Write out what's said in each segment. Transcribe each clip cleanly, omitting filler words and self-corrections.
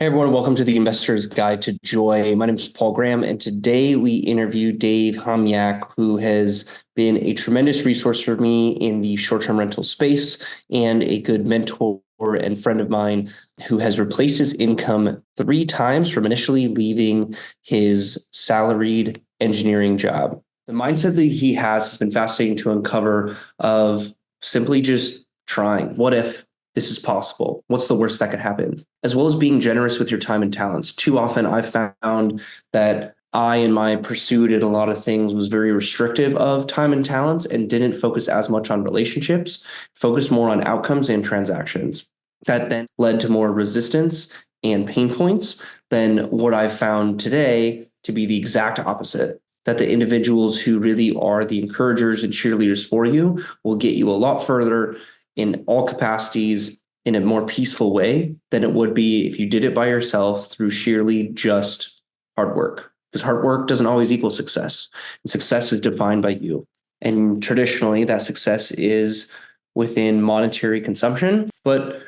Hey everyone, welcome to the Investor's Guide to Joy. My name is Paul Graham, and today we interview Dave Homyak, who has been a tremendous resource for me in the short-term rental space and a good mentor and friend of mine who has replaced his income 3 times from initially leaving his salaried engineering job. The mindset that he has been fascinating to uncover of simply just trying. What if this is possible? What's the worst that could happen? As well as being generous with your time and talents. Too often I've found that I, in my pursuit at a lot of things, was very restrictive of time and talents and didn't focus as much on relationships, focused more on outcomes and transactions. That then led to more resistance and pain points than what I've found today to be the exact opposite. That the individuals who really are the encouragers and cheerleaders for you will get you a lot further in all capacities in a more peaceful way than it would be if you did it by yourself through sheerly just hard work. Because hard work doesn't always equal success. And success is defined by you. And traditionally, that success is within monetary consumption. But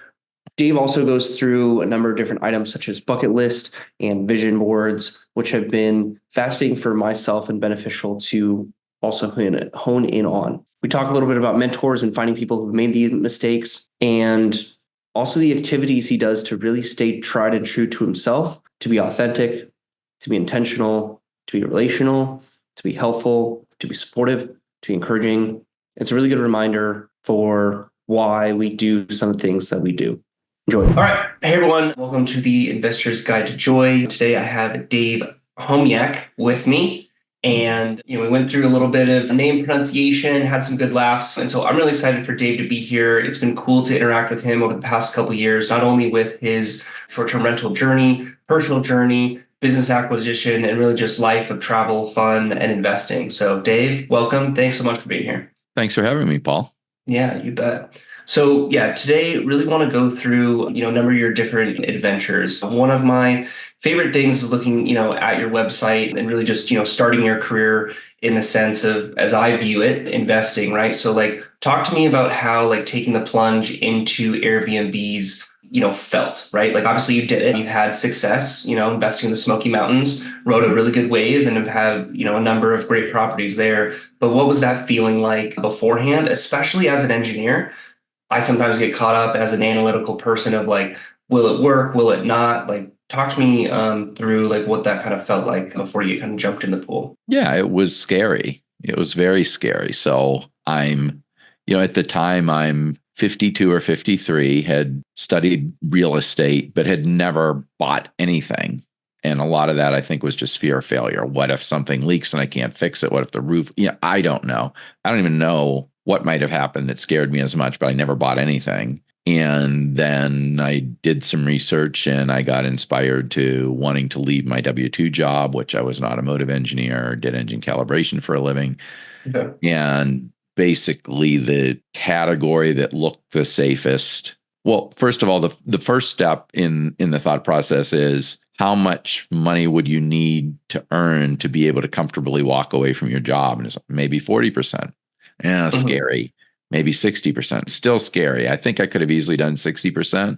Dave also goes through a number of different items such as bucket list and vision boards, which have been fascinating for myself and beneficial to also hone in on. We talk a little bit about mentors and finding people who've made these mistakes, and also the activities he does to really stay tried and true to himself, to be authentic, to be intentional, to be relational, to be helpful, to be supportive, to be encouraging. It's a really good reminder for why we do some of the things that we do. Enjoy. All right. Hey, everyone. Welcome to the Investor's Guide to Joy. Today, I have Dave Homyak with me. And we went through a little bit of name pronunciation, had some good laughs. And so I'm really excited for Dave to be here. It's been cool to interact with him over the past couple of years, not only with his short-term rental journey, personal journey, business acquisition, and really just life of travel, fun, and investing. So Dave, welcome. Thanks so much for being here. Thanks for having me, Paul. Yeah, you bet. So today really want to go through, a number of your different adventures. One of my favorite things is looking, at your website and really just, starting your career in the sense of, as I view it, investing, right? So talk to me about how taking the plunge into Airbnbs, felt, right? Obviously you did it, you had success, investing in the Smoky Mountains, rode a really good wave and have had, a number of great properties there. But what was that feeling like beforehand, especially as an engineer? I sometimes get caught up as an analytical person of will it work? Will it not? Talk to me through what that kind of felt like before you kind of jumped in the pool. Yeah, it was scary. It was very scary. So at the time I'm 52 or 53, had studied real estate, but had never bought anything. And a lot of that I think was just fear of failure. What if something leaks and I can't fix it? What if the roof, I don't know. I don't even know what might have happened that scared me as much, but I never bought anything. And then I did some research and I got inspired to wanting to leave my W-2 job, which I was an automotive engineer, did engine calibration for a living. Okay. And basically the category that looked the safest. Well, first of all, the first step in the thought process is how much money would you need to earn to be able to comfortably walk away from your job? And it's maybe 40%. Yeah, scary. Maybe 60%. Still scary. I think I could have easily done 60%. Okay.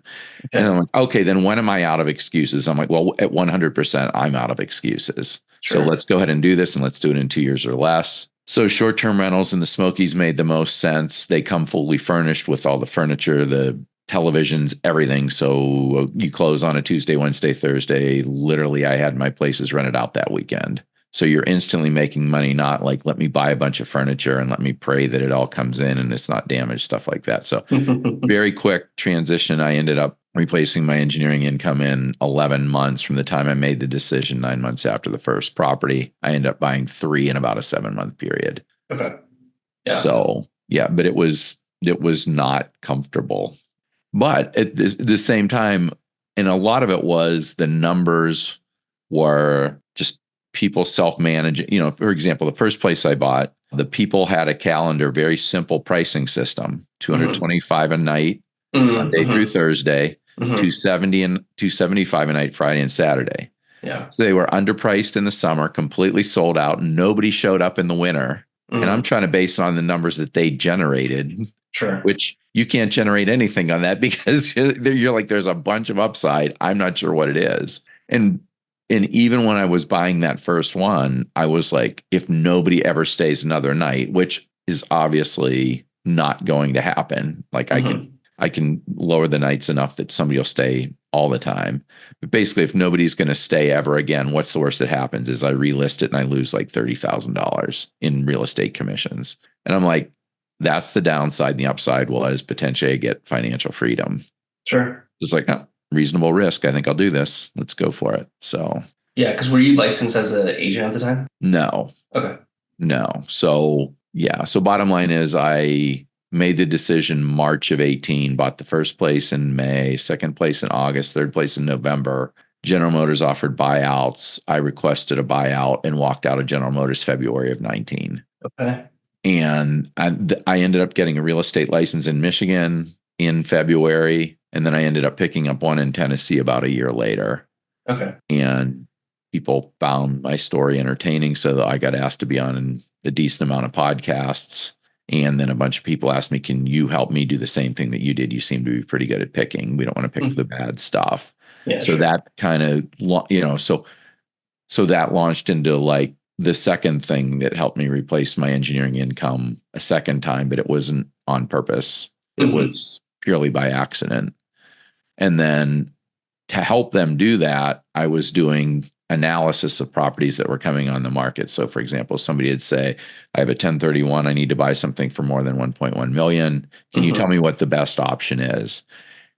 And I'm like, okay, then when am I out of excuses? I'm like, well, at 100%, I'm out of excuses. Sure. So let's go ahead and do this, and let's do it in 2 years or less. So short-term rentals in the Smokies made the most sense. They come fully furnished with all the furniture, the televisions, everything. So you close on a Tuesday, Wednesday, Thursday. Literally, I had my places rented out that weekend. So you're instantly making money, not let me buy a bunch of furniture and let me pray that it all comes in and it's not damaged, stuff like that. So very quick transition. I ended up replacing my engineering income in 11 months from the time I made the decision, 9 months after the first property. I ended up buying 3 in about a 7-month period. Okay. Yeah. So but it was not comfortable. But at the same time, and a lot of it was the numbers were just people self-managing. For example, the first place I bought, the people had a calendar, very simple pricing system, $225 a night, Sunday through Thursday, $270 and $275 a night, Friday and Saturday. Yeah. So they were underpriced in the summer, completely sold out. Nobody showed up in the winter. And I'm trying to base it on the numbers that they generated. Sure. which you can't generate anything on that because you're like, there's a bunch of upside. I'm not sure what it is. And even when I was buying that first one, I was like, if nobody ever stays another night, which is obviously not going to happen. Like I can lower the nights enough that somebody will stay all the time. But basically, if nobody's going to stay ever again, what's the worst that happens is I relist it and I lose like $30,000 in real estate commissions. And I'm like, that's the downside. And the upside was potentially I get financial freedom. Sure. It's like, no, reasonable risk. I think I'll do this. Let's go for it. So Yeah, because were you licensed as an agent at the time? no, Okay. no. So yeah. So bottom line is I made the decision March of 18, bought the first place in May, second place in August, third place in November. General Motors offered buyouts. I requested a buyout and walked out of General Motors February of 19. Okay. And I ended up getting a real estate license in Michigan in February. And then I ended up picking up one in Tennessee about a year later. Okay. And people found my story entertaining. So that I got asked to be on a decent amount of podcasts. And then a bunch of people asked me, can you help me do the same thing that you did? You seem to be pretty good at picking. We don't want to pick the bad stuff. Yeah, so sure. that kind of, so that launched into like the second thing that helped me replace my engineering income a second time, but it wasn't on purpose. It was purely by accident. And then to help them do that, I was doing analysis of properties that were coming on the market. So for example, somebody would say, I have a 1031, I need to buy something for more than 1.1 million. Can you tell me what the best option is?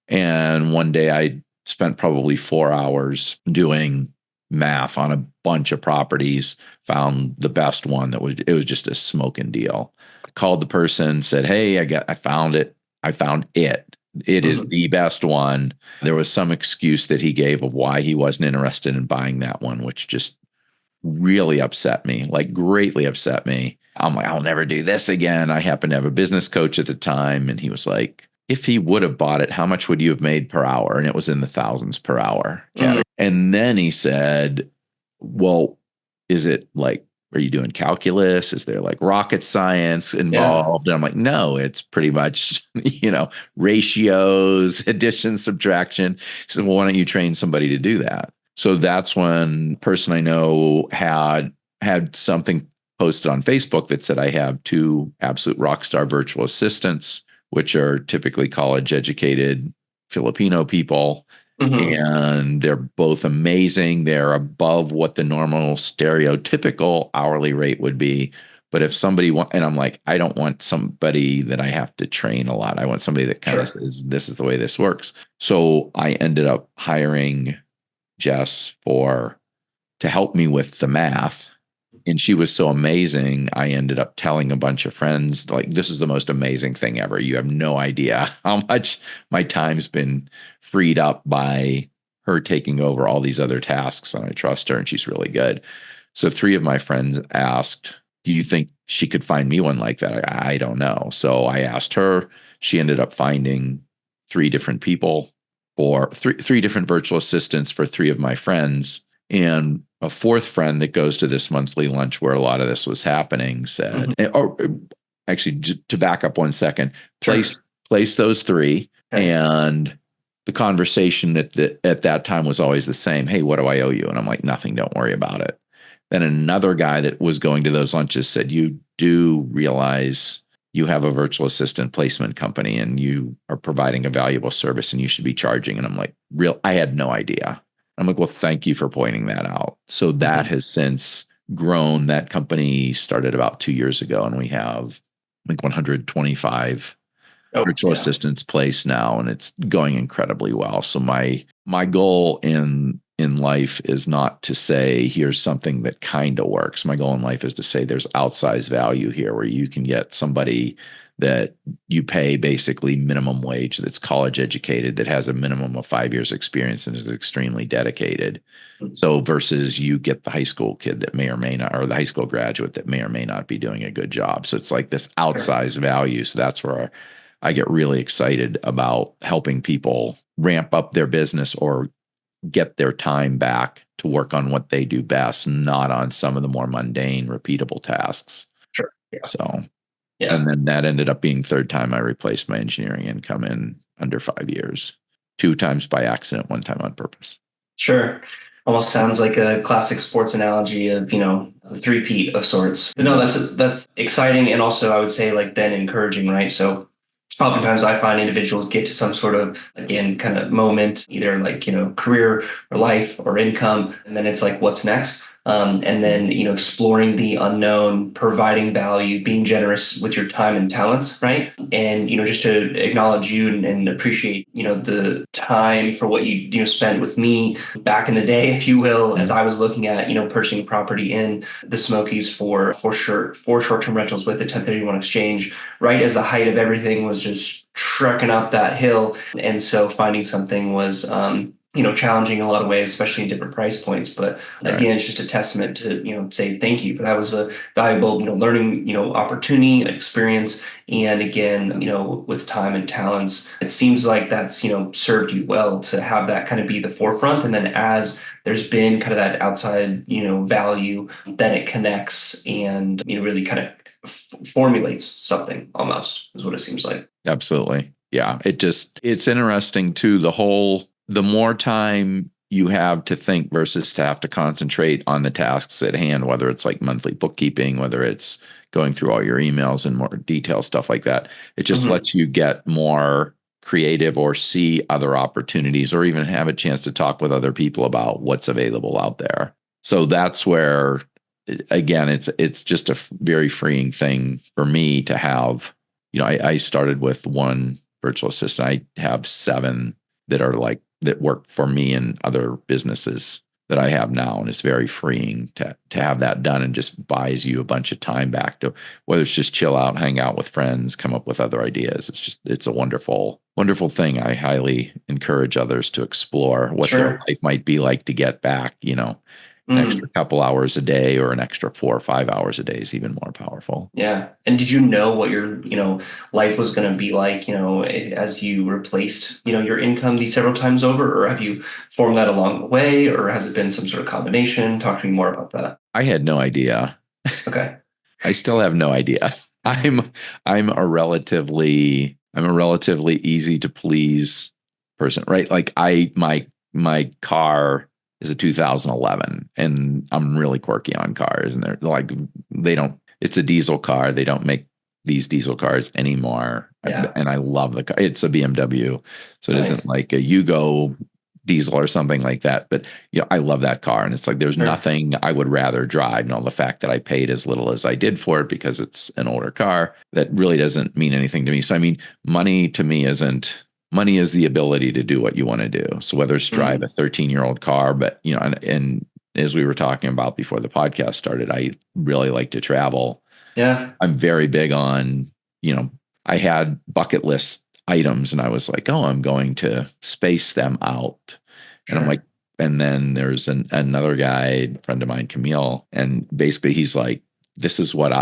And one day I spent probably 4 hours doing math on a bunch of properties, found the best one it was just a smoking deal. I called the person, said, hey, I found it. I found it. It is the best one. There was some excuse that he gave of why he wasn't interested in buying that one, which just really upset me, like greatly upset me. I'm like, I'll never do this again. I happened to have a business coach at the time, and he was like, if he would have bought it, how much would you have made per hour? And it was in the thousands per hour. And then he said, well, is it like, are you doing calculus? Is there like rocket science involved? And I'm like, no, it's pretty much, ratios, addition, subtraction. He said, well, why don't you train somebody to do that? So that's when a person I know had something posted on Facebook that said, I have two absolute rock star virtual assistants, which are typically college educated Filipino people. And they're both amazing. They're above what the normal stereotypical hourly rate would be. But if somebody and I'm like, I don't want somebody that I have to train a lot. I want somebody that kind of says, this is the way this works. So I ended up hiring Jess to help me with the math. And she was so amazing. I ended up telling a bunch of friends, like, this is the most amazing thing ever. You have no idea how much my time's been freed up by her taking over all these other tasks. And I trust her, and she's really good. So 3 of my friends asked, do you think she could find me one like that? I don't know. So I asked her. She ended up finding 3 different people for three different virtual assistants for 3 of my friends. And a 4th friend that goes to this monthly lunch where a lot of this was happening said, or actually, to back up 1 second, place those 3. And the conversation at that time was always the same. Hey, what do I owe you? And I'm like, nothing, don't worry about it. Then another guy that was going to those lunches said, you do realize you have a virtual assistant placement company and you are providing a valuable service and you should be charging. And I'm like, I had no idea. I'm like, well, thank you for pointing that out. So that has since grown. That company started about 2 years ago, and we have like 125 virtual assistants placed now, and it's going incredibly well. So my goal in life is not to say here's something that kind of works. My goal in life is to say there's outsized value here where you can get somebody that you pay basically minimum wage, that's college educated, that has a minimum of 5 years experience and is extremely dedicated. So versus you get the high school kid that may or may not, or the high school graduate that may or may not be doing a good job. So it's like this outsized value. So that's where I get really excited about helping people ramp up their business or get their time back to work on what they do best, not on some of the more mundane, repeatable tasks. Sure. Yeah. So Yeah. And then that ended up being third time I replaced my engineering income in under 5 years, 2 times by accident, 1 time on purpose. Sure. Almost sounds like a classic sports analogy of, the three-peat of sorts. But no, that's exciting, and also I would say like then encouraging, right? So oftentimes I find individuals get to some sort of, again, kind of moment, either like, career or life or income, and then it's like, what's next? And then, exploring the unknown, providing value, being generous with your time and talents, right? And, just to acknowledge you and appreciate, the time for what you spent with me back in the day, if you will, as I was looking at, purchasing property in the Smokies for short-term rentals with the 1031 exchange, right as the height of everything was just trekking up that hill. And so finding something was, challenging in a lot of ways, especially in different price points. But again, it's just a testament to, say thank you for that was a valuable, learning, opportunity, experience. And again, with time and talents, it seems like that's, served you well to have that kind of be the forefront. And then as there's been kind of that outside, value, then it connects and, really kind of formulates something almost is what it seems like. Absolutely. Yeah. It's interesting too. The more time you have to think versus to have to concentrate on the tasks at hand, whether it's like monthly bookkeeping, whether it's going through all your emails and more detail stuff like that, it just lets you get more creative or see other opportunities or even have a chance to talk with other people about what's available out there. So that's where, again, it's just a very freeing thing for me to have. I started with one virtual assistant. I have 7 that work for me and other businesses that I have now. And it's very freeing to have that done, and just buys you a bunch of time back to whether it's just chill out, hang out with friends, come up with other ideas. It's a wonderful, wonderful thing. I highly encourage others to explore what their life might be like to get back, an extra couple hours a day or an extra 4 or 5 hours a day is even more powerful. Yeah. And did you know what your, life was going to be like, as you replaced, your income these several times over, or have you formed that along the way, or has it been some sort of combination? Talk to me more about that. I had no idea. Okay. I still have no idea. I'm a relatively easy to please person, right? Like my car is a 2011, and I'm really quirky on cars, and they're like it's a diesel car. They don't make these diesel cars anymore. Yeah. And I love the car. It's a BMW, so it isn't like a Yugo diesel or something like that. But I love that car, and it's like there's nothing I would rather drive. The fact that I paid as little as I did for it because it's an older car, that really doesn't mean anything to me. So I mean, money to me isn't. Money is the ability to do what you want to do. So whether it's drive a 13-year-old car, but and as we were talking about before the podcast started, I really like to travel. Yeah. I'm very big on, I had bucket list items, and I was like, oh, I'm going to space them out. And I'm like, and then there's another guy, friend of mine, Camille, and basically he's like, this is what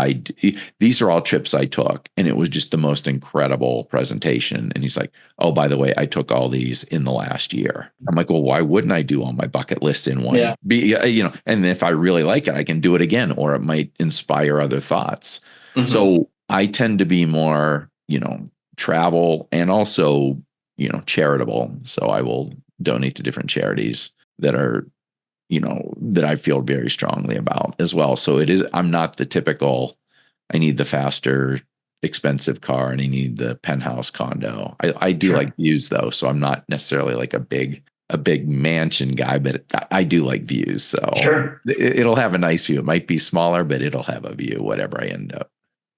these are all trips I took. And it was just the most incredible presentation. And he's like, oh, by the way, I took all these in the last year. I'm like, well, why wouldn't I do on my bucket list in one? Yeah. And if I really like it, I can do it again, or it might inspire other thoughts. So I tend to be more, travel and also, charitable. So I will donate to different charities that are, that I feel very strongly about as well. So I'm not the typical, I need the faster, expensive car and I need the penthouse condo. I do like views though. So I'm not necessarily like a big mansion guy, but I do like views. So it'll have a nice view. It might be smaller, but it'll have a view, whatever I end up.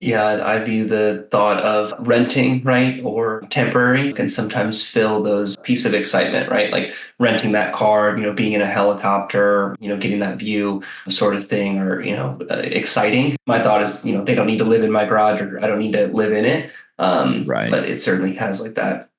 Yeah, I view the thought of renting, right, or temporary can sometimes fill those piece of excitement, right? Like renting that car, being in a helicopter, getting that view sort of thing, or, exciting. My thought is, they don't need to live in my garage, or I don't need to live in it. But it certainly has like that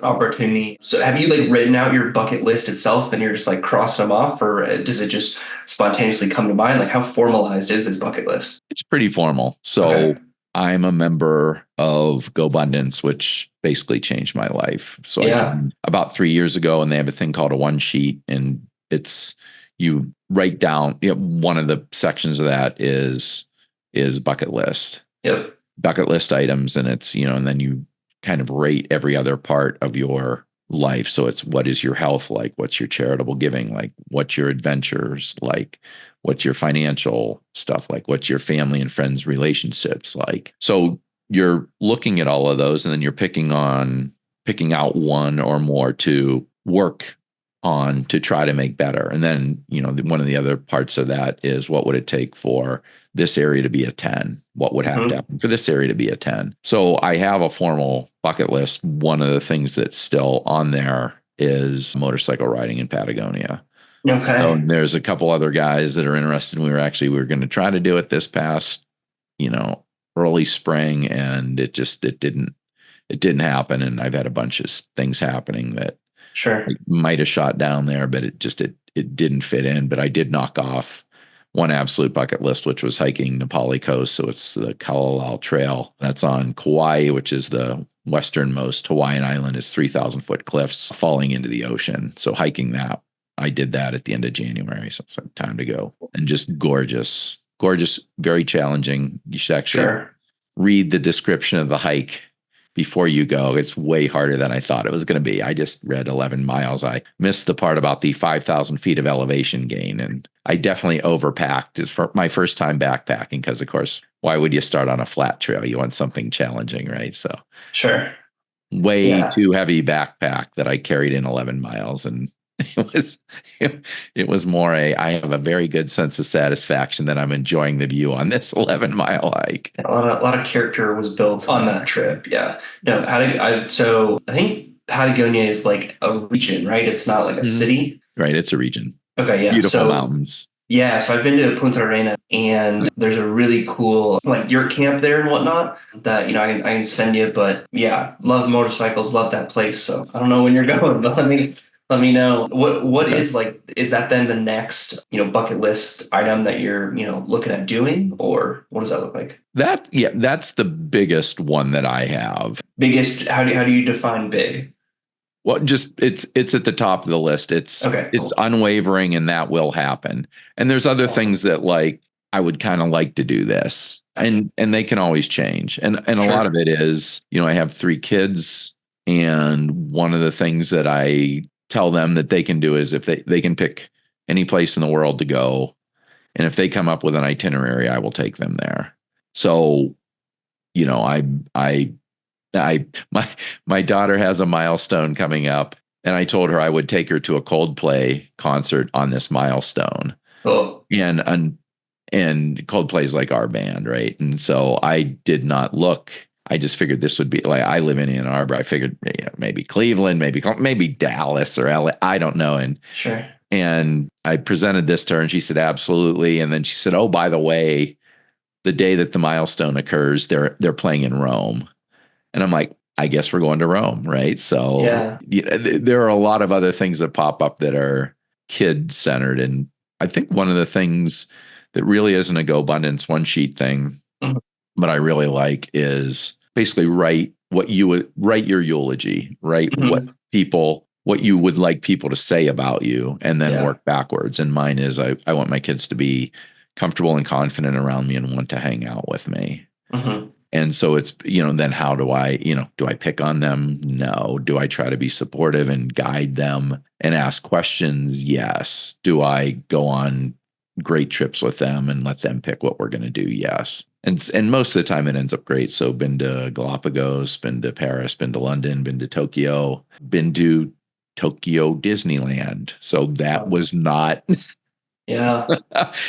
opportunity. So have you like written out your bucket list itself and you're just like crossing them off, or does it just spontaneously come to mind? Like how formalized is this bucket list? It's pretty formal. So I'm a member of GoBundance, which basically changed my life. So I joined about 3 years ago, and they have a thing called a one sheet, and it's you write down. One of the sections of that is bucket list. Yep. bucket list items, and it's, and then you kind of rate every other part of your life. So it's, what is your health like? What's your charitable giving like? What's your adventures like? What's your financial stuff like? What's your family and friends relationships like? So you're looking at all of those, and then you're picking out one or more to work on to try to make better. And then, one of the other parts of that is, what would it take for this area to be a 10? What would have to happen for this area to be a 10? So I have a formal bucket list. One of the things that's still on there is motorcycle riding in Patagonia. So Okay. there's a couple other guys that are interested. We were going to try to do it this past, early spring, and it didn't happen. And I've had a bunch of things happening that Sure. might have shot down there, but it didn't fit in. But I did knock off one absolute bucket list, which was hiking the Pali Coast. So it's the Kalalal Trail. That's on Kauai, which is the westernmost Hawaiian island. It's 3,000-foot cliffs falling into the ocean. So hiking that, I did that at the end of January. So it's like time to go. And just gorgeous, gorgeous, very challenging. You should actually read the description of the hike before you go. It's way harder than I thought it was going to be. I just read 11 miles. I missed the part about the 5,000 feet of elevation gain. And I definitely overpacked. It's for my first time backpacking, because, of course, why would you start on a flat trail? You want something challenging, right? So way too heavy backpack that I carried in 11 miles. And it was more I have a very good sense of satisfaction that I'm enjoying the view on this 11-mile hike. A lot of character was built on that trip. Yeah. No, so I think Patagonia is like a region, right? It's not like a city. Right. It's a region. Okay. Yeah. Beautiful mountains. Yeah. So I've been to Punta Arena, and there's a really cool like yurt camp there and whatnot that, I can send you, but yeah, love motorcycles, love that place. So I don't know when you're going, but let me know. What is that then the next, bucket list item that you're, looking at doing, or what does that look like? That's the biggest one that I have. Biggest, how do you define big? Well, just it's at the top of the list. It's unwavering, and that will happen. And there's other things that like I would kind of like to do this. And they can always change. And a lot of it is, I have 3 kids, and one of the things that I tell them that they can do is, if they can pick any place in the world to go, and if they come up with an itinerary, I will take them there. So, my daughter has a milestone coming up, and I told her I would take her to a Coldplay concert on this milestone. Oh. And Coldplay is like our band, right? And so I did not look. I just figured this would be like, I live in Ann Arbor. I figured maybe Cleveland, maybe Dallas or LA. I don't know. And I presented this to her, and she said, absolutely. And then she said, oh, by the way, the day that the milestone occurs, they're playing in Rome. And I'm like, I guess we're going to Rome, right? So there are a lot of other things that pop up that are kid centered. And I think one of the things that really isn't a Go Abundance one sheet thing, but I really like, is basically write your eulogy, write what you would like people to say about you, and then work backwards. And mine is, I want my kids to be comfortable and confident around me and want to hang out with me. And so it's, then how do I pick on them? No. Do I try to be supportive and guide them and ask questions? Yes. Do I go on great trips with them and let them pick what we're going to do? Yes. And most of the time it ends up great. So been to Galapagos, been to Paris, been to London, been to Tokyo, been to Tokyo Disneyland. So that was not. Yeah.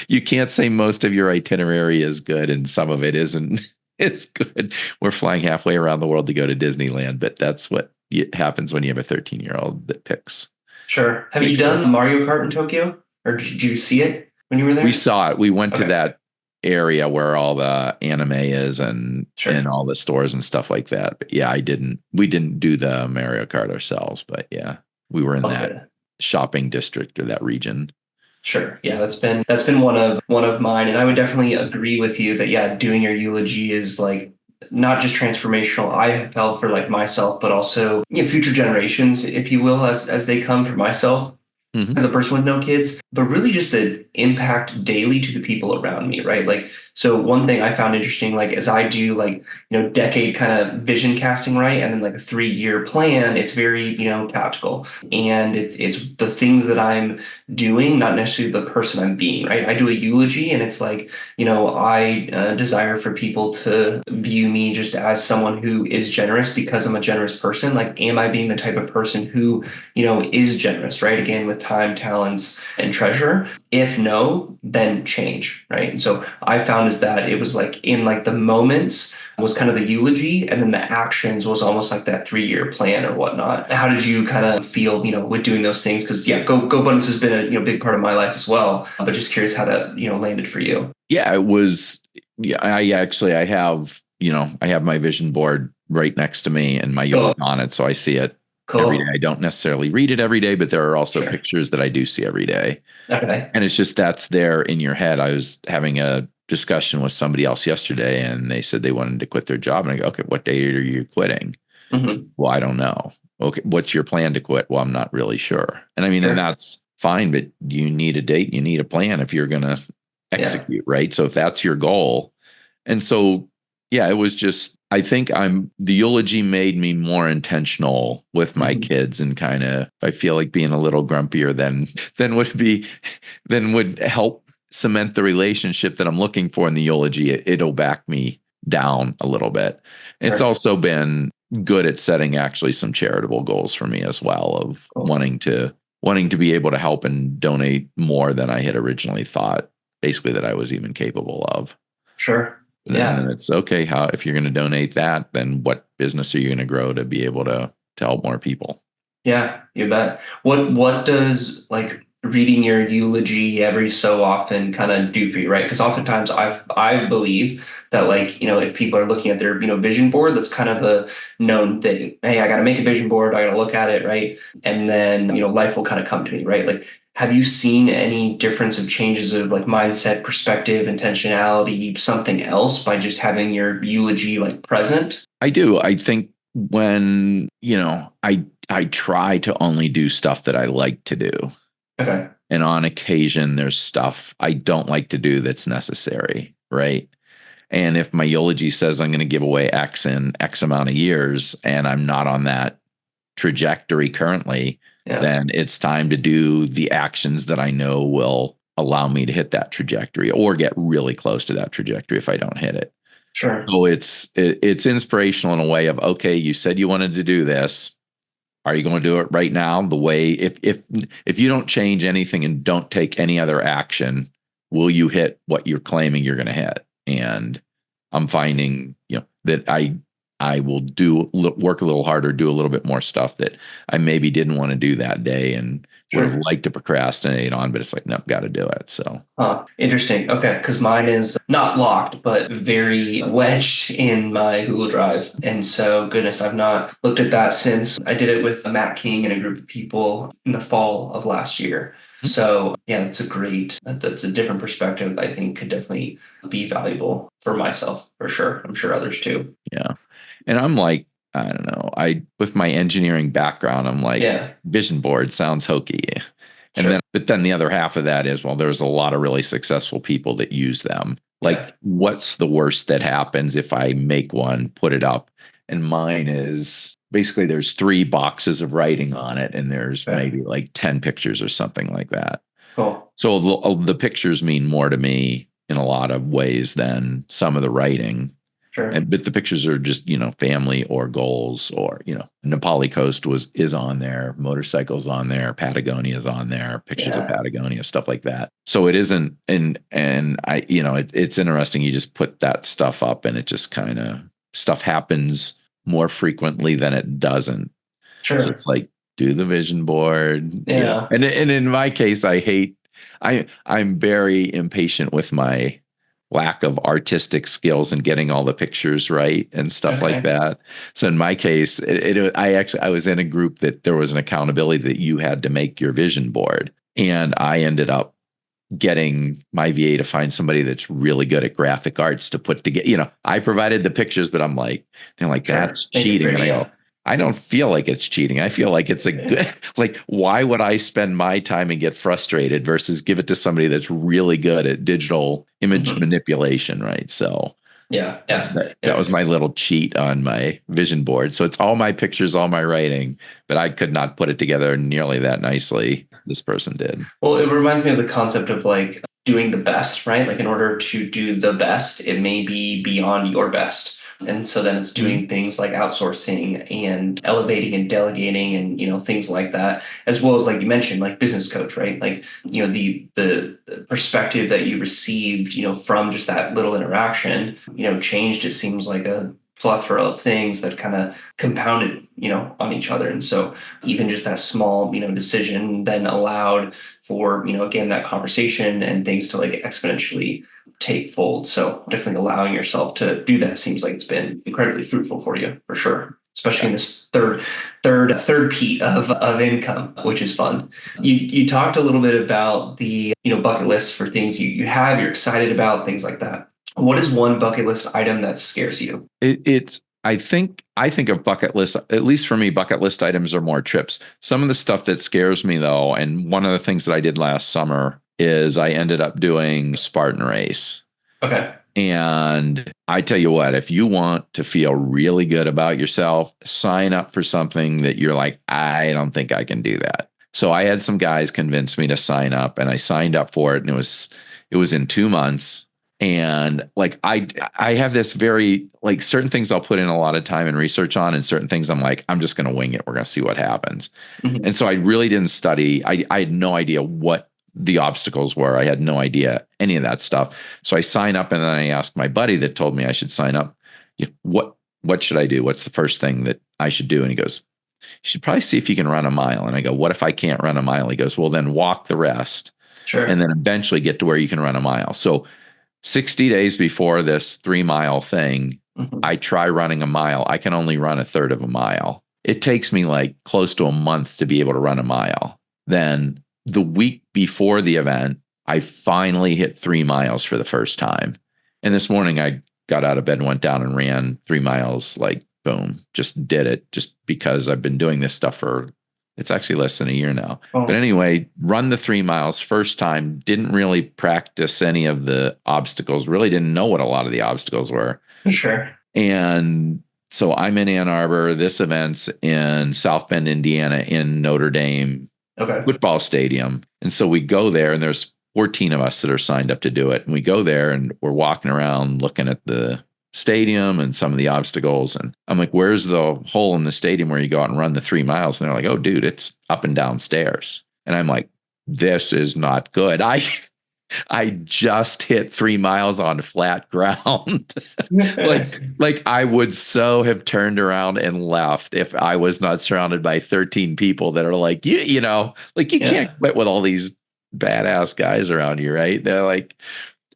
You can't say most of your itinerary is good and some of it isn't. It's good. We're flying halfway around the world to go to Disneyland, but that's what happens when you have a 13-year-old that picks. Sure. Have you done Mario Kart in Tokyo, or did you see it when you were there? We saw it. We went to that area where all the anime is and all the stores and stuff like that. But yeah, we didn't do the Mario Kart ourselves, but yeah, we were in that shopping district or that region. Sure. Yeah, that's been one of mine. And I would definitely agree with you that, doing your eulogy is like not just transformational. I have felt for like myself, but also future generations, if you will, as they come, for myself. Hmm. as a person with no kids, but really just the impact daily to the people around me, right? Like, so one thing I found interesting, like as I do like, decade kind of vision casting, right? And then like a 3-year plan, it's very, tactical. And it's the things that I'm doing, not necessarily the person I'm being, right? I do a eulogy and it's like, I desire for people to view me just as someone who is generous because I'm a generous person. Like, am I being the type of person who is generous, right? Again, with time, talents, and treasure. If no, then change, right? And so I found is that it was like in like the moments was kind of the eulogy, and then the actions was almost like that 3-year plan or whatnot. How did you kind of feel, with doing those things? Because yeah, Go Abundance has been a big part of my life as well. But just curious how that landed for you. Yeah, it was. Yeah, I have, I have my vision board right next to me and my Cool, eulogy on it. So I see it every day. cool, I don't necessarily read it every day, but there are also sure, pictures that I do see every day. okay, And it's just that's there in your head. I was having a discussion with somebody else yesterday and they said they wanted to quit their job. And I go, okay, what date are you quitting? hmm, Well, I don't know. Okay, what's your plan to quit? Well, I'm not really sure. And I mean, and sure, that's fine, but you need a date, you need a plan if you're going to yeah, execute, right? So if that's your goal. And so, yeah, it was just, I think the eulogy made me more intentional with my hmm, kids and kind of, I feel like being a little grumpier than would be, than would help cement the relationship that I'm looking for in the eulogy. It'll back me down a little bit. It's sure, also been good at setting actually some charitable goals for me as well of cool, wanting to be able to help and donate more than I had originally thought basically that I was even capable of. sure, And yeah. then it's okay, how if you're going to donate that, then what business are you going to grow to be able to help more people? Yeah, you bet. What does like reading your eulogy every so often kind of do for you, right? Because oftentimes I believe that like, if people are looking at their, vision board, that's kind of a known thing. Hey, I gotta make a vision board, I gotta look at it, right? And then, life will kind of come to me, right? Like, have you seen any difference of changes of like mindset, perspective, intentionality, something else by just having your eulogy like present? I do. I think when, I try to only do stuff that I like to do. Okay. And on occasion there's stuff I don't like to do that's necessary, right? And if my eulogy says I'm going to give away X in X amount of years and I'm not on that trajectory currently, Yeah, then it's time to do the actions that I know will allow me to hit that trajectory or get really close to that trajectory if I don't hit it. sure. So it's inspirational in a way of, okay, you said you wanted to do this. Are you going to do it right now? The way if you don't change anything and don't take any other action, will you hit what you're claiming you're going to hit? And I'm finding, that I will work a little harder, do a little bit more stuff that I maybe didn't want to do that day and would have Sure. liked to procrastinate on, but it's like, nope, got to do it. So, Huh, interesting. Okay, because mine is not locked, but very wedged in my Google Drive. And so, goodness, I've not looked at that since I did it with Matt King and a group of people in the fall of last year. So, yeah, that's a different perspective I think could definitely be valuable for myself, for sure. I'm sure others too. yeah. And I'm like, I don't know. With my engineering background, I'm like, Yeah, vision board sounds hokey. And sure. but then the other half of that is, well, there's a lot of really successful people that use them. Yeah, Like, what's the worst that happens if I make one, put it up? And mine is basically there's 3 boxes of writing on it, and there's okay, maybe like 10 pictures or something like that. cool. So the pictures mean more to me in a lot of ways than some of the writing. Sure. But the pictures are just, family or goals or, Nepali Coast is on there, motorcycles on there, Patagonia's on there, pictures of Yeah, Patagonia, stuff like that. So it isn't, and I, it's interesting. You just put that stuff up and it just kind of stuff happens more frequently than it doesn't. So sure. it's like, do the vision board, Yeah, and in my case, I'm very impatient with my lack of artistic skills and getting all the pictures right and stuff like okay, that. So in my case, I was in a group that there was an accountability that you had to make your vision board, and I ended up getting my VA to find somebody that's really good at graphic arts to put together. I provided the pictures, but they're like, sure. that's Make it cheating. And I pretty, go, yeah. I don't feel like it's cheating. I feel like it's a good, like, why would I spend my time and get frustrated versus give it to somebody that's really good at digital image manipulation, right? So Yeah, yeah, that was my little cheat on my vision board. So it's all my pictures, all my writing, but I could not put it together nearly that nicely as this person did. Well, it reminds me of the concept of like doing the best, right? Like in order to do the best, it may be beyond your best. And so then it's doing things like outsourcing and elevating and delegating and, things like that, as well as like you mentioned, like business coach, right? Like, the perspective that you received, from just that little interaction, changed, it seems like a plethora of things that kind of compounded, on each other. And so even just that small, decision then allowed for, again, that conversation and things to like exponentially take fold. So definitely allowing yourself to do that seems like it's been incredibly fruitful for you, for sure. Especially in this third peat of income, which is fun. You talked a little bit about the bucket list for things you have, you're excited about, things like that. What is one bucket list item that scares you? It's I think of bucket list, at least for me, bucket list items are more trips. Some of the stuff that scares me though, and one of the things that I did last summer is I ended up doing Spartan race. Okay. And I tell you what, if you want to feel really good about yourself, sign up for something that you're like, I don't think I can do that. So I had some guys convince me to sign up, and I signed up for it, and it was in 2 months. And like I have this very, like, certain things I'll put in a lot of time and research on, and certain things I'm like, I'm just going to wing it. We're going to see what happens. Mhm. And so I really didn't study. I had no idea what the obstacles were. I had no idea any of that stuff. So I signed up, and then I asked my buddy that told me I should sign up, what should I do? What's the first thing that I should do? And he goes, you should probably see if you can run a mile. And I go, what if I can't run a mile? He goes, well, then walk the rest. Sure. And then eventually get to where you can run a mile. So 60 days before this 3 mile thing, I try running a mile. I can only run a third of a mile. It takes me like close to a month to be able to run a mile. Then the week before the event, I finally hit 3 miles for the first time. And this morning I got out of bed and went down and ran 3 miles, like boom, just did it just because I've been doing this stuff for, it's actually less than a year now. Oh. But anyway, run the 3 miles first time, didn't really practice any of the obstacles, really didn't know what a lot of the obstacles were. Sure. And so I'm in Ann Arbor. This event's in South Bend, Indiana, in Notre Dame football stadium. And so we go there, and there's 14 of us that are signed up to do it. And we go there, and we're walking around looking at the stadium and some of the obstacles. And I'm like, where's the hole in the stadium where you go out and run the 3 miles? And they're like, oh, dude, it's up and down stairs. And I'm like, this is not good. I just hit 3 miles on flat ground. like I would so have turned around and left if I was not surrounded by 13 people that are like, you can't quit with all these badass guys around you, right? They're like,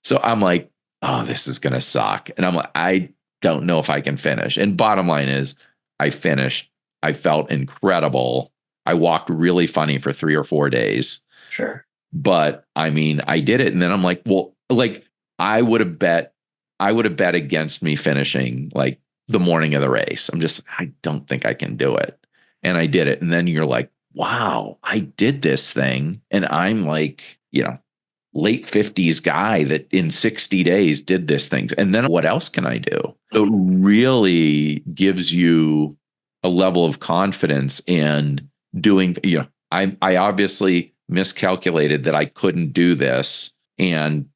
so I'm like, oh, this is going to suck. And I'm like, I don't know if I can finish. And bottom line is, I finished. I felt incredible. I walked really funny for 3 or 4 days. Sure. But I mean, I did it. And then I'm like, well, like I would have bet against me finishing like the morning of the race. I don't think I can do it. And I did it. And then you're like, wow, I did this thing. And I'm like, late 50s guy that in 60 days did this thing. And then what else can I do? So it really gives you a level of confidence in doing, I obviously miscalculated that I couldn't do this. And,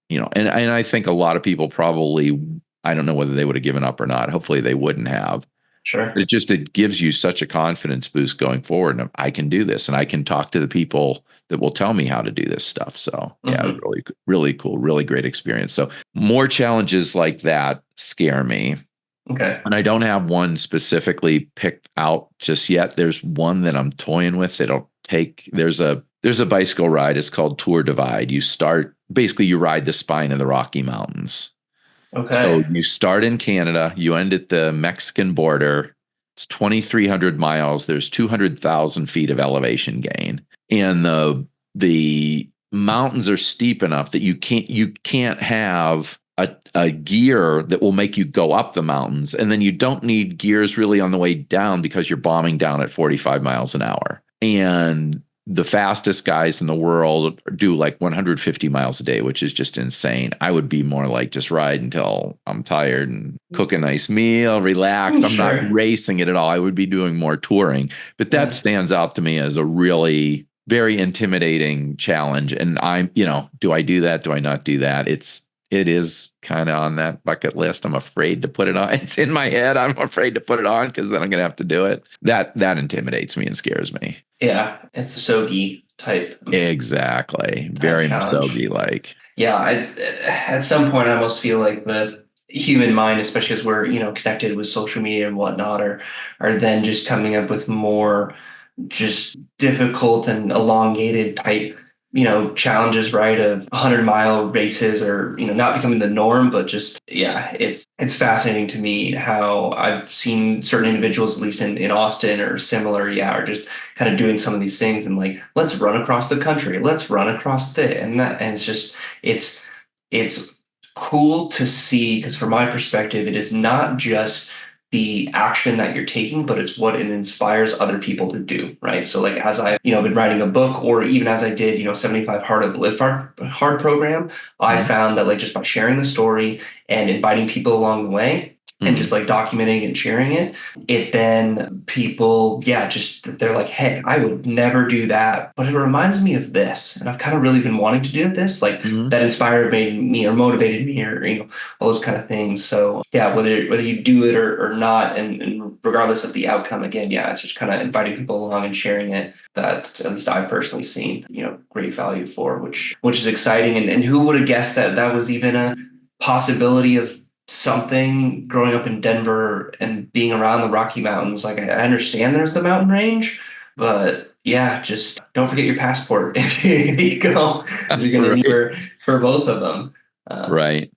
and I think a lot of people probably, I don't know whether they would have given up or not. Hopefully they wouldn't have. Sure. It gives you such a confidence boost going forward. And I can do this, and I can talk to the people that will tell me how to do this stuff. So yeah, it was really, really cool, really great experience. So more challenges like that scare me. Okay. And I don't have one specifically picked out just yet. There's one that I'm toying with. There's a bicycle ride. It's called Tour Divide. You ride the spine of the Rocky Mountains. Okay. So you start in Canada, you end at the Mexican border. It's 2,300 miles. There's 200,000 feet of elevation gain. And the mountains are steep enough that you can't have a gear that will make you go up the mountains. And then you don't need gears really on the way down because you're bombing down at 45 miles an hour. And the fastest guys in the world do like 150 miles a day, which is just insane. I would be more like just ride until I'm tired and cook a nice meal, relax. I'm not Sure. racing it at all. I would be doing more touring. But that Yeah. stands out to me as a really very intimidating challenge. And do I do that? Do I not do that? It is kind of on that bucket list. I'm afraid to put it on. It's in my head. I'm afraid to put it on because then I'm going to have to do it. That intimidates me and scares me. Yeah. It's a SOGI Exactly. type Very challenge. Masogi like. Yeah. At some point, I almost feel like the human mind, especially as we're, connected with social media and whatnot, are then just coming up with more just difficult and elongated type, challenges, right? Of 100-mile races or, not becoming the norm, but just, yeah, it's fascinating to me how I've seen certain individuals, at least in Austin or similar, yeah, are just kind of doing some of these things and like, let's run across the country, let's run across it. And that, and it's just, it's cool to see because from my perspective, it is not just the action that you're taking, but it's what it inspires other people to do, right? So like as I, been writing a book or even as I did, 75 Hard of the Live Hard program, I Mhm. found that like just by sharing the story and inviting people along the way and just Mhm. like documenting and sharing it, it then people, yeah, just they're like, hey, I would never do that. But it reminds me of this. And I've kind of really been wanting to do this, like Mhm. that inspired me or motivated me or, all those kind of things. So yeah, whether you do it or not, and regardless of the outcome, again, yeah, it's just kind of inviting people along and sharing it. That at least I've personally seen, great value for, which is exciting. And who would have guessed that that was even a possibility of something growing up in Denver and being around the Rocky Mountains. Like I understand there's the mountain range, but yeah, just don't forget your passport if you go, because you're going to need Right. for both of them. Right.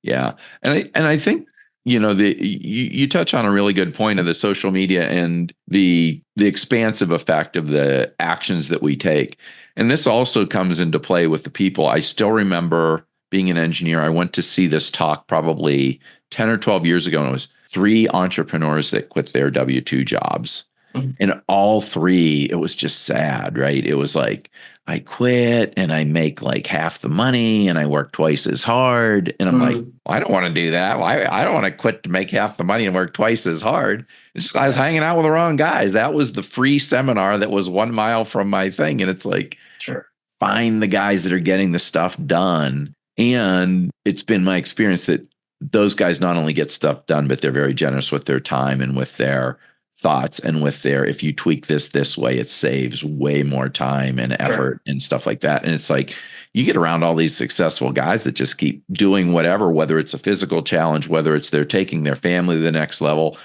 Yeah. And I think, you touch on a really good point of the social media and the expansive effect of the actions that we take. And this also comes into play with the people. I still remember being an engineer. I went to see this talk probably 10 or 12 years ago, and it was three entrepreneurs that quit their W-2 jobs. Mhm. And all three, it was just sad, right? It was like, I quit and I make like half the money and I work twice as hard. And I'm like, Mm, well, I don't want to do that. Why? I don't want to quit to make half the money and work twice as hard. I was yeah, hanging out with the wrong guys. That was the free seminar that was 1 mile from my thing. And it's like, sure. find the guys that are getting the stuff done. And it's been my experience that those guys not only get stuff done, but they're very generous with their time and with their thoughts and with their, if you tweak this way, it saves way more time and Sure. effort and stuff like that. And it's like, you get around all these successful guys that just keep doing whatever, whether it's a physical challenge, whether it's they're taking their family to the next level,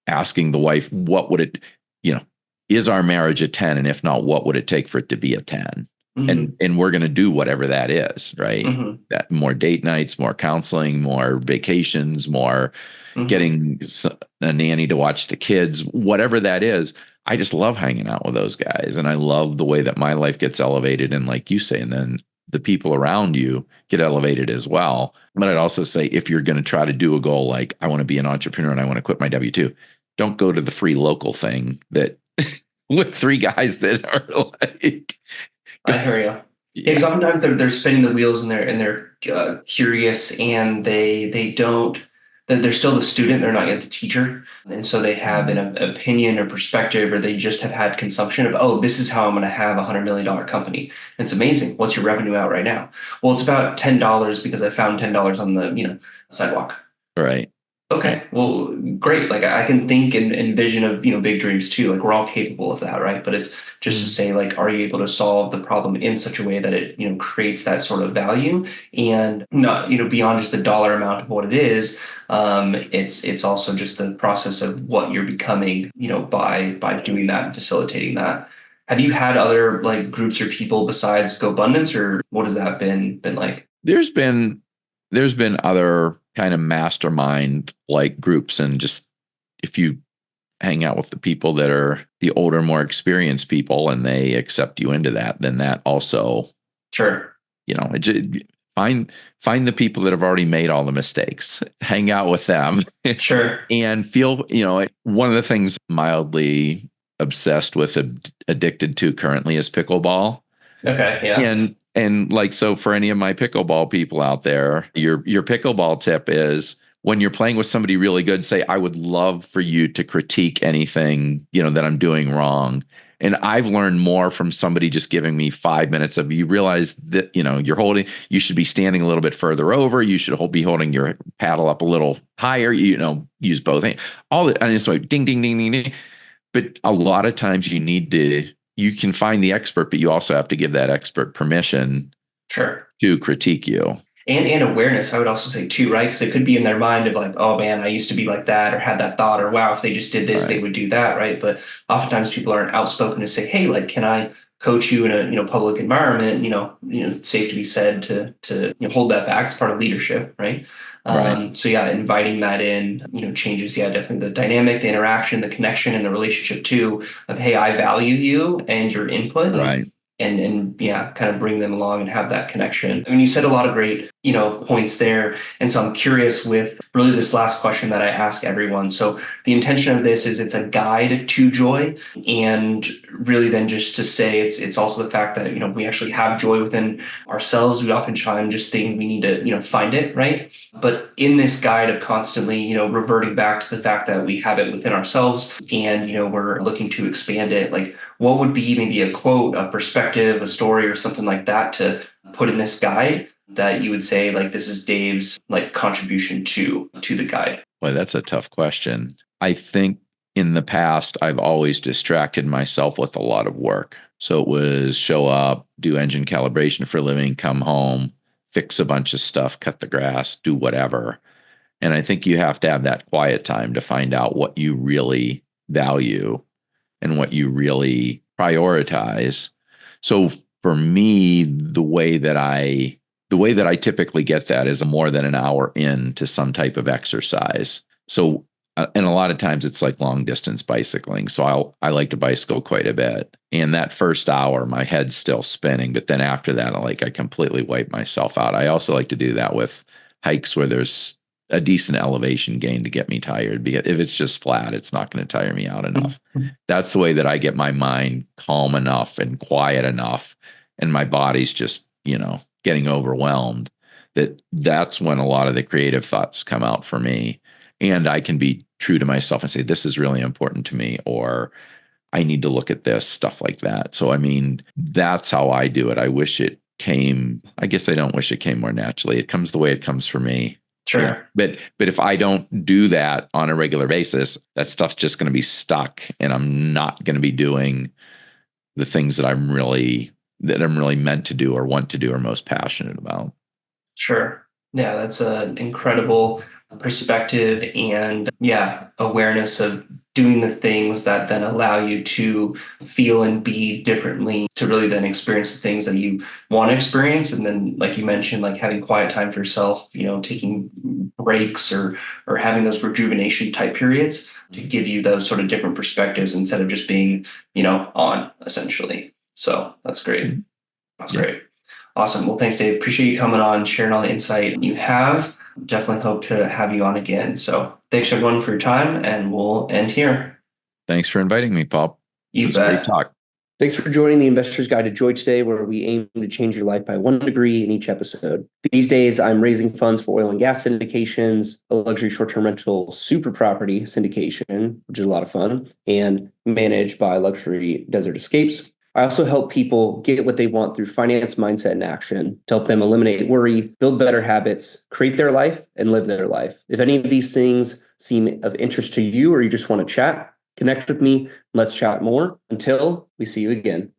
asking the wife, what would it, is our marriage a 10? And if not, what would it take for it to be a 10? And Hmm. we're going to do whatever that is, right? Hmm. That more date nights, more counseling, more vacations, more Hmm. getting a nanny to watch the kids, whatever that is. I just love hanging out with those guys. And I love the way that my life gets elevated. And like you say, and then the people around you get elevated as well. But I'd also say if you're going to try to do a goal like I want to be an entrepreneur and I want to quit my W-2, don't go to the free local thing that with three guys that are like, I hear you. Yeah, because yeah, oftentimes they're spinning the wheels and they're curious and they don't they're still the student, they're not yet the teacher, and so they have an opinion or perspective, or they just have had consumption of, oh, this is how I'm going to have $100 million company. It's amazing. What's your revenue out right now? Well, it's about $10 because I found $10 on the sidewalk. right. Yeah. Okay, well, great. Like I can think and envision of, big dreams too. Like we're all capable of that, right? But it's just to Mm. say, like, are you able to solve the problem in such a way that it, creates that sort of value and not, beyond just the dollar amount of what it is. It's also just the process of what you're becoming, by doing that and facilitating that. Have you had other like groups or people besides GoBundance, or what has that been like? There's been other kind of mastermind like groups, and just if you hang out with the people that are the older, more experienced people, and they accept you into that, then that also, Sure. it find the people that have already made all the mistakes, hang out with them, Sure. and feel, one of the things mildly obsessed with, addicted to currently is pickleball. Okay. Yeah. And like, so for any of my pickleball people out there, your pickleball tip is, when you're playing with somebody really good, say, I would love for you to critique anything, that I'm doing wrong. And I've learned more from somebody just giving me 5 minutes of, you realize that, you should be standing a little bit further over. You should be holding your paddle up a little higher, use both hands, all that. And it's like ding, ding, ding, ding, ding. But a lot of times you can find the expert, but you also have to give that expert permission Sure. to critique you. And awareness, I would also say too, right? Because it could be in their mind of like, oh man, I used to be like that, or had that thought, or wow, if they just did this, Right. they would do that, right? But oftentimes people aren't outspoken to say, hey, like, can I coach you in a public environment? It's safe to be said to hold that back. It's part of leadership, right? Right. So yeah, inviting that in, changes, yeah, definitely the dynamic, the interaction, the connection, and the relationship too. Of hey, I value you and your input, Right. and yeah, kind of bring them along and have that connection. I mean, you said a lot of great, points there. And so I'm curious with really this last question that I ask everyone. So the intention of this is it's a guide to joy, and really then just to say it's also the fact that, we actually have joy within ourselves. We often try and just think we need to, find it, right? But in this guide of constantly, reverting back to the fact that we have it within ourselves, and, we're looking to expand it, like what would be maybe a quote, a perspective, a story, or something like that to put in this guide that you would say, like, this is Dave's like contribution to the guide? Boy, that's a tough question. I think in the past, I've always distracted myself with a lot of work. So it was show up, do engine calibration for a living, come home, fix a bunch of stuff, cut the grass, do whatever. And I think you have to have that quiet time to find out what you really value and what you really prioritize. So for me, the way that I typically get that is more than an hour into some type of exercise. So, and a lot of times it's like long distance bicycling. So I like to bicycle quite a bit. And that first hour, my head's still spinning. But then after that, I completely wipe myself out. I also like to do that with hikes where there's a decent elevation gain to get me tired. Because if it's just flat, it's not going to tire me out enough. That's the way that I get my mind calm enough and quiet enough, and my body's just, getting overwhelmed, that's when a lot of the creative thoughts come out for me. And I can be true to myself and say, this is really important to me, or I need to look at this, stuff like that. So, I mean, that's how I do it. I guess I don't wish it came more naturally. It comes the way it comes for me. Sure. But if I don't do that on a regular basis, that stuff's just going to be stuck, and I'm not going to be doing the things that I'm really meant to do or want to do or most passionate about. Sure. Yeah, that's an incredible perspective, and yeah, awareness of doing the things that then allow you to feel and be differently, to really then experience the things that you want to experience. And then, like you mentioned, like having quiet time for yourself, taking breaks, or having those rejuvenation type periods to give you those sort of different perspectives instead of just being, on essentially. So that's great. That's great. Awesome. Well, thanks, Dave. Appreciate you coming on, sharing all the insight you have. Definitely hope to have you on again. So thanks everyone for your time, and we'll end here. Thanks for inviting me, Paul. You It was a great bet. talk. Thanks for joining the Investor's Guide to Joy today, where we aim to change your life by 1 degree in each episode. These days, I'm raising funds for oil and gas syndications, a luxury short-term rental super property syndication, which is a lot of fun, and managed by Luxury Desert Escapes. I also help people get what they want through finance, mindset, and action to help them eliminate worry, build better habits, create their life, and live their life. If any of these things seem of interest to you, or you just want to chat, connect with me. Let's chat more. Until we see you again.